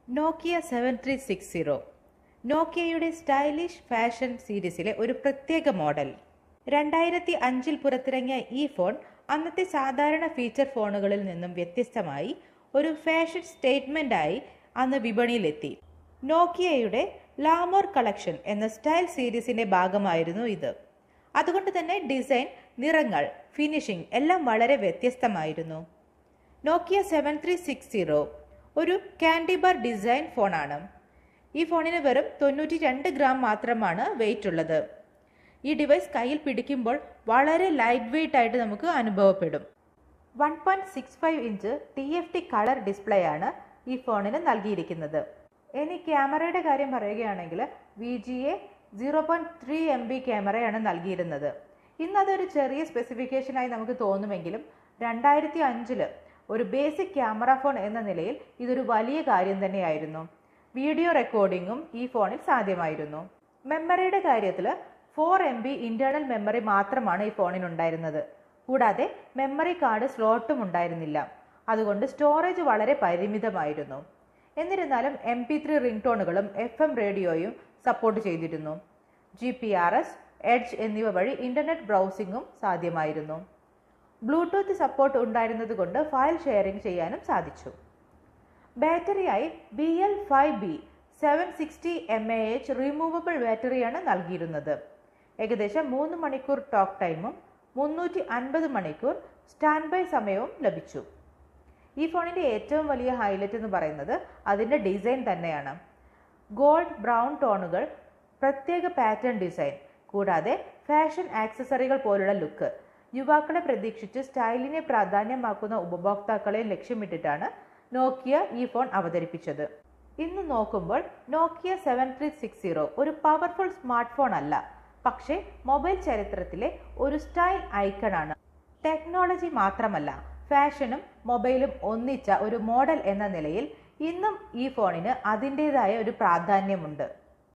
നോക്കിയ 7360 നോക്കിയയുടെ stylish fashion സീരീസിലെ ഒരു പ്രത്യേക മോഡൽ. 2005 പുറത്തിറങ്ങിയ ഈ ഫോൺ അന്നത്തെ സാധാരണ ഫീച്ചർ ഫോണുകളിൽ നിന്നും വ്യത്യസ്തമായി ഒരു ഫാഷൻ സ്റ്റേറ്റ്മെന്റായി അന്ന് വിപണിയിലെത്തി. നോക്കിയയുടെ ലാമോർ കളക്ഷൻ എന്ന സ്റ്റൈൽ സീരീസിന്റെ ഭാഗമായിരുന്നു ഇത്. അതുകൊണ്ട് തന്നെ ഡിസൈൻ, നിറങ്ങൾ, ഫിനിഷിംഗ് എല്ലാം വളരെ വ്യത്യസ്തമായിരുന്നു. നോക്കിയ 7360 ഒരു കാൻഡി ബാർ ഡിസൈൻ ഫോണാണ്. ഈ ഫോണിന് വെറും 92 ഗ്രാം മാത്രമാണ് വെയിറ്റ് ഉള്ളത്. ഈ ഡിവൈസ് കയ്യിൽ പിടിക്കുമ്പോൾ വളരെ ലൈറ്റ് വെയിറ്റ് ആയിട്ട് നമുക്ക് അനുഭവപ്പെടും. 1.65 ഇഞ്ച് TFT കളർ ഡിസ്പ്ലേ ആണ് ഈ ഫോണിന് നൽകിയിരിക്കുന്നത്. ഇനി ക്യാമറയുടെ കാര്യം പറയുകയാണെങ്കിൽ VGA 0.3 MB ക്യാമറയാണ് നൽകിയിരുന്നത്. ഇന്ന് അതൊരു ചെറിയ സ്പെസിഫിക്കേഷനായി നമുക്ക് തോന്നുമെങ്കിലും 2005 ഒരു ബേസിക് ക്യാമറ ഫോൺ എന്ന നിലയിൽ ഇതൊരു വലിയ കാര്യം തന്നെയായിരുന്നു. വീഡിയോ റെക്കോർഡിങ്ങും ഈ ഫോണിൽ സാധ്യമായിരുന്നു. മെമ്മറിയുടെ കാര്യത്തിൽ 4 MB ഇന്റേണൽ മെമ്മറി മാത്രമാണ് ഈ ഫോണിനുണ്ടായിരുന്നത്. കൂടാതെ മെമ്മറി കാർഡ് സ്ലോട്ടും ഉണ്ടായിരുന്നില്ല. അതുകൊണ്ട് സ്റ്റോറേജ് വളരെ പരിമിതമായിരുന്നു. എന്നിരുന്നാലും MP3 റിംഗ് ടോണുകളും FM റേഡിയോയും സപ്പോർട്ട് ചെയ്തിരുന്നു. GPRS, എഡ്ജ് എന്നിവ വഴി ഇന്റർനെറ്റ് ബ്രൗസിംഗും സാധ്യമായിരുന്നു. ബ്ലൂടൂത്ത് സപ്പോർട്ട് ഉണ്ടായിരുന്നത് കൊണ്ട് ഫയൽ ഷെയറിംഗ് ചെയ്യാനും സാധിച്ചു. ബാറ്ററിയായി BL5B 760 mAh റിമൂവബിൾ ബാറ്ററിയാണ് നൽകിയിരുന്നത്. ഏകദേശം 3 മണിക്കൂർ ടോക്ക് ടൈമും 350 മണിക്കൂർ സ്റ്റാൻഡ് ബൈ സമയവും ലഭിച്ചു. ഈ ഫോണിന്റെ ഏറ്റവും വലിയ ഹൈലൈറ്റ് എന്ന് പറയുന്നത് അതിന്റെ ഡിസൈൻ തന്നെയാണ്. ഗോൾഡ് ബ്രൗൺ ടോണുകൾ, പ്രത്യേക പാറ്റേൺ ഡിസൈൻ, കൂടാതെ ഫാഷൻ ആക്സസറികൾ പോലുള്ള ലുക്ക് യുവാക്കളെ പ്രതീക്ഷിച്ച് സ്റ്റൈലിനെ പ്രാധാന്യമാക്കുന്ന ഉപഭോക്താക്കളെ ലക്ഷ്യമിട്ടിട്ടാണ് നോക്കിയ ഈ ഫോൺ അവതരിപ്പിച്ചത്. ഇന്ന് നോക്കുമ്പോൾ നോക്കിയ 7360 ഒരു പവർഫുൾ സ്മാർട്ട് ഫോൺ അല്ല, പക്ഷേ മൊബൈൽ ചരിത്രത്തിലെ ഒരു സ്റ്റൈൽ ഐക്കൺ ആണ്. ടെക്നോളജി മാത്രമല്ല, ഫാഷനും മൊബൈലും ഒന്നിച്ച ഒരു മോഡൽ എന്ന നിലയിൽ ഇന്നും ഈ ഫോണിന് അതിൻ്റെതായ ഒരു പ്രാധാന്യമുണ്ട്.